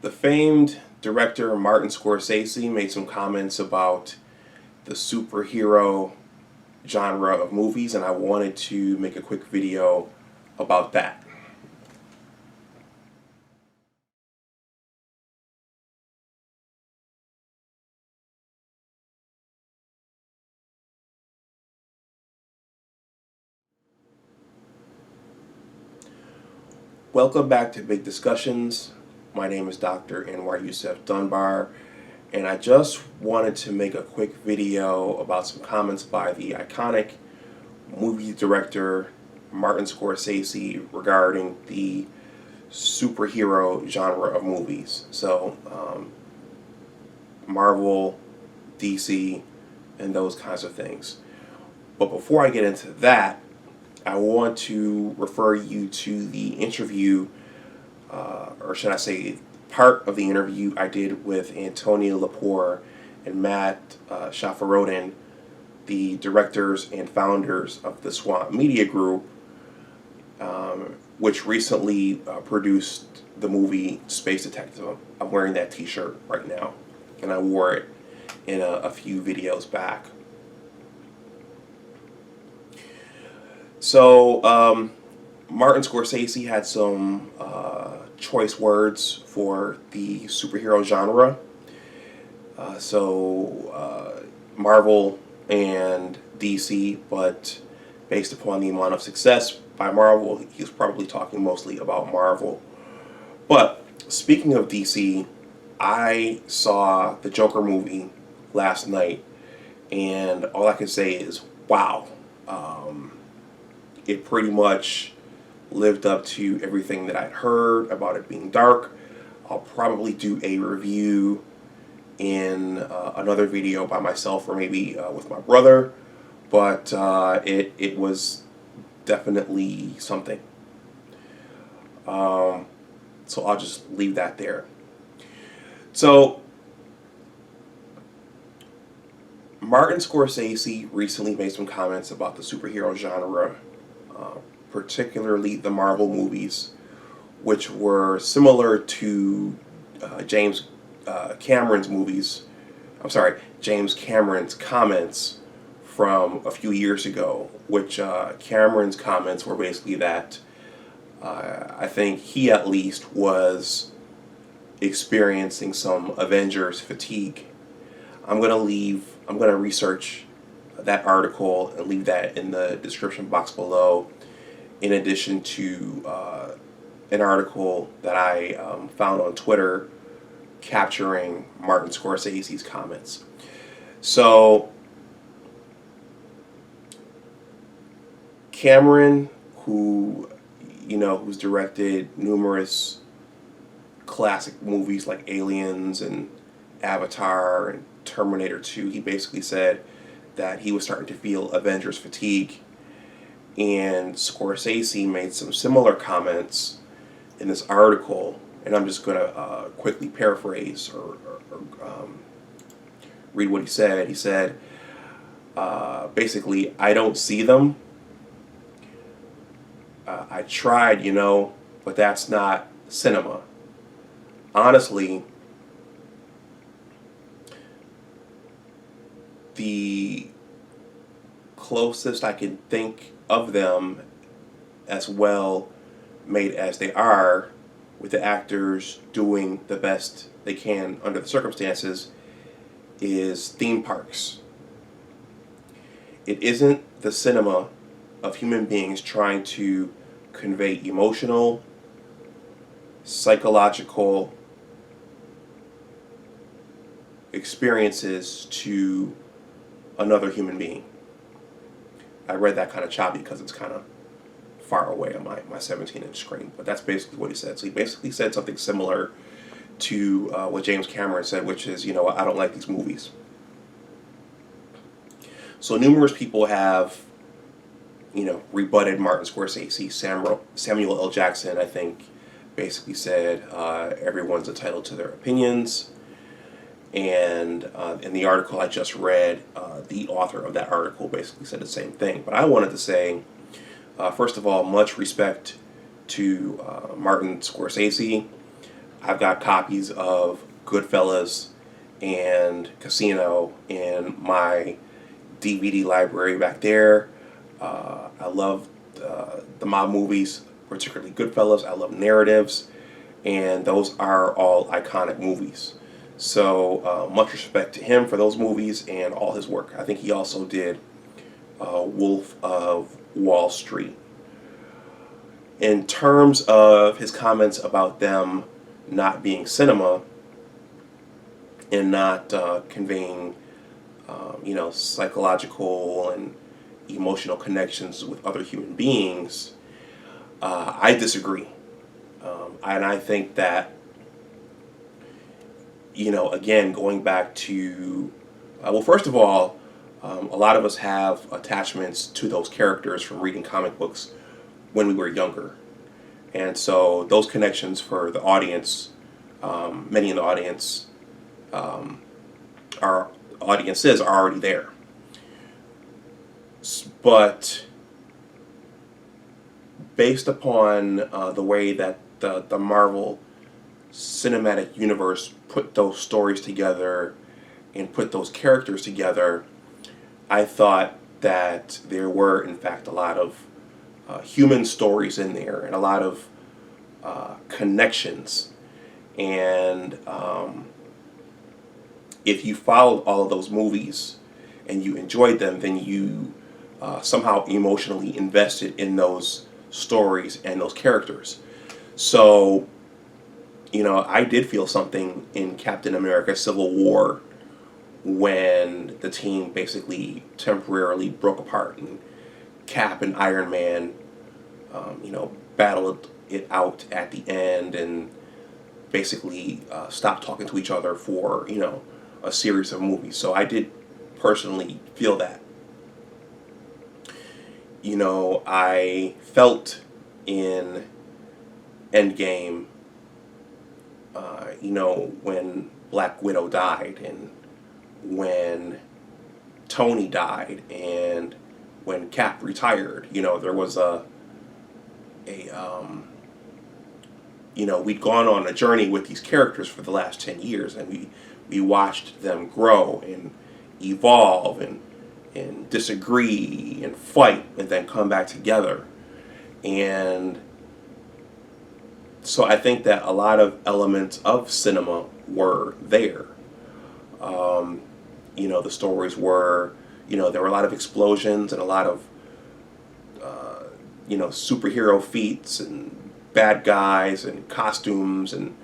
The famed director Martin Scorsese made some comments about the superhero genre of movies, and I wanted to make a quick video about that. Welcome back to Big Discussions. My name is Dr. Anwar Youssef Dunbar, and I just wanted to make a quick video about some comments by the iconic movie director Martin Scorsese regarding the superhero genre of movies. So, Marvel, DC, and those kinds of things. But before I get into that, I want to refer you to the interview, or should I say, part of the interview I did with Antonio Lepore and Matt Shafarodin, the directors and founders of the Swamp Media Group, which recently produced the movie Space Detective. I'm wearing that t-shirt right now, and I wore it in a few videos back. So, Martin Scorsese had some choice words for the superhero genre. Marvel and DC, but based upon the amount of success by Marvel, he's probably talking mostly about Marvel. But speaking of DC, I saw the Joker movie last night, and all I can say is, wow. It pretty much lived up to everything that I'd heard about it being dark. I'll probably do a review in another video by myself, or maybe with my brother, but it was definitely something. So I'll just leave that there. So Martin Scorsese recently made some comments about the superhero genre, particularly the Marvel movies, which were similar to James Cameron's movies. I'm sorry, James Cameron's comments from a few years ago, which Cameron's comments were basically that I think he at least was experiencing some Avengers fatigue. I'm going to research that article and leave that in the description box below, in addition to an article that I found on Twitter capturing Martin Scorsese's comments. So Cameron, who's directed numerous classic movies like Aliens and Avatar and Terminator 2, he basically said that he was starting to feel Avengers fatigue. And Scorsese made some similar comments in this article, and I'm just going to quickly paraphrase or read what he said. He said, basically, I don't see them. I tried, but that's not cinema. Honestly, the closest I can think of them, as well made as they are, with the actors doing the best they can under the circumstances, is theme parks. It isn't the cinema of human beings trying to convey emotional, psychological experiences to another human being. I read that kind of choppy because it's kind of far away on my 17-inch screen, but that's basically what he said. So he basically said something similar to what James Cameron said, which is, I don't like these movies. So numerous people have, rebutted Martin Scorsese. Samuel L. Jackson, I think, basically said everyone's entitled to their opinions. And in the article I just read, the author of that article basically said the same thing. But I wanted to say, first of all, much respect to Martin Scorsese. I've got copies of Goodfellas and Casino in my DVD library back there. I love the mob movies, particularly Goodfellas. I love narratives, and those are all iconic movies. So much respect to him for those movies and all his work. I think he also did Wolf of Wall Street. In terms of his comments about them not being cinema and not conveying, psychological and emotional connections with other human beings, I disagree. And I think that, again, going back to, first of all, a lot of us have attachments to those characters from reading comic books when we were younger. And so those connections for the audience, many in the audience, our audiences are already there. But based upon the way that the Marvel Cinematic Universe put those stories together and put those characters together, I thought that there were, in fact, a lot of human stories in there and a lot of connections. And if you followed all of those movies and you enjoyed them, then you somehow emotionally invested in those stories and those characters. So, I did feel something in Captain America Civil War when the team basically temporarily broke apart and Cap and Iron Man, battled it out at the end and basically stopped talking to each other for, a series of movies. So I did personally feel that. I felt in Endgame, when Black Widow died and when Tony died and when Cap retired. There was we'd gone on a journey with these characters for the last 10 years, and we watched them grow and evolve and disagree and fight and then come back together. And so I think that a lot of elements of cinema were there. The stories were, there were a lot of explosions and a lot of, superhero feats and bad guys and costumes and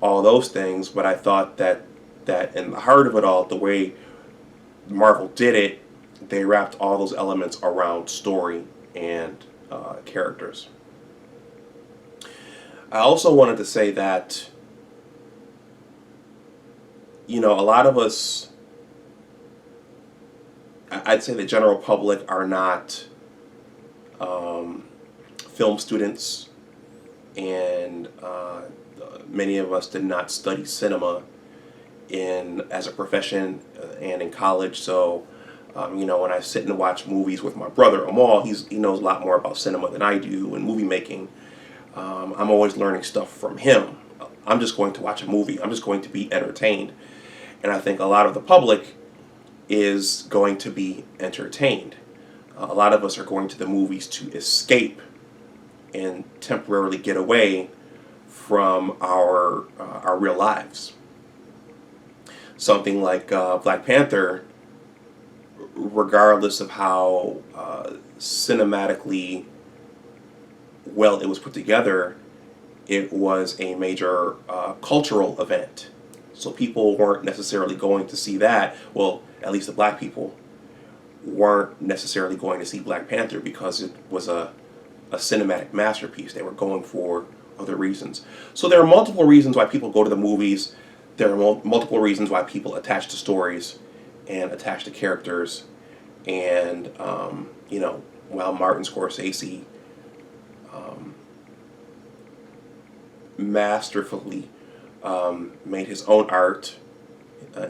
all those things. But I thought that in the heart of it all, the way Marvel did it, they wrapped all those elements around story and characters. I also wanted to say that, a lot of us, I'd say the general public, are not film students, and many of us did not study cinema as a profession and in college. So, when I sit and watch movies with my brother Amal, he knows a lot more about cinema than I do and movie making. I'm always learning stuff from him. I'm just going to watch a movie. I'm just going to be entertained. And I think a lot of the public is going to be entertained. A lot of us are going to the movies to escape and temporarily get away from our real lives. Something like Black Panther, regardless of how cinematically well it was put together, it was a major cultural event. So people weren't necessarily going to see that. Well, at least the black people weren't necessarily going to see Black Panther because it was a cinematic masterpiece. They were going for other reasons. So there are multiple reasons why people go to the movies. There are multiple reasons why people attach to stories and attach to characters. And, while Martin Scorsese masterfully made his own art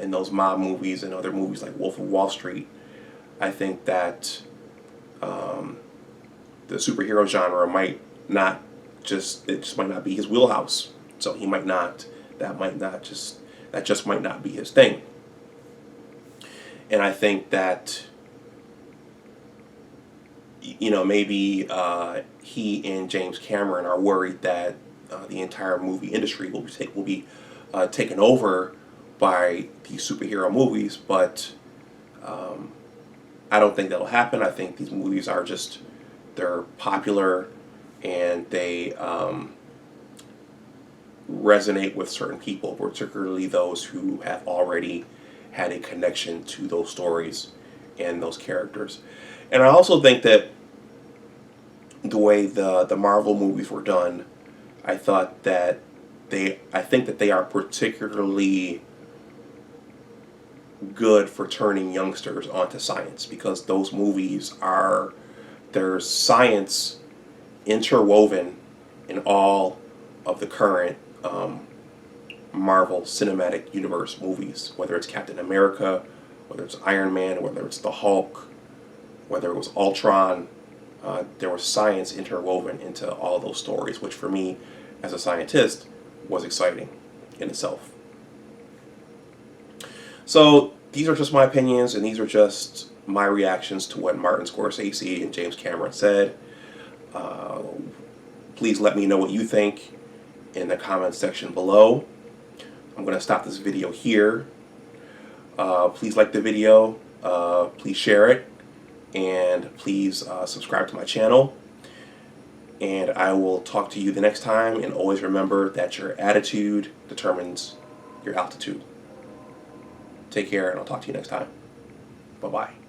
in those mob movies and other movies like Wolf of Wall Street, I think that the superhero genre might not just, it just might not be his wheelhouse. So he might not. That just might not be his thing. And I think that, maybe he and James Cameron are worried that the entire movie industry will be taken over by these superhero movies, but I don't think that'll happen. I think these movies are they're popular, and they resonate with certain people, particularly those who have already had a connection to those stories and those characters. And I also think that the way the Marvel movies were done, I think that they are particularly good for turning youngsters onto science, because those movies there's science interwoven in all of the current Marvel Cinematic Universe movies, whether it's Captain America, whether it's Iron Man, whether it's the Hulk, whether it was Ultron. There was science interwoven into all those stories, which for me, as a scientist, was exciting in itself. So these are just my opinions, and these are just my reactions to what Martin Scorsese and James Cameron said. Please let me know what you think in the comments section below. I'm going to stop this video here. Please like the video, please share it, and please subscribe to my channel. And I will talk to you the next time, and always remember that your attitude determines your altitude. Take care, and I'll talk to you next time. Bye-bye.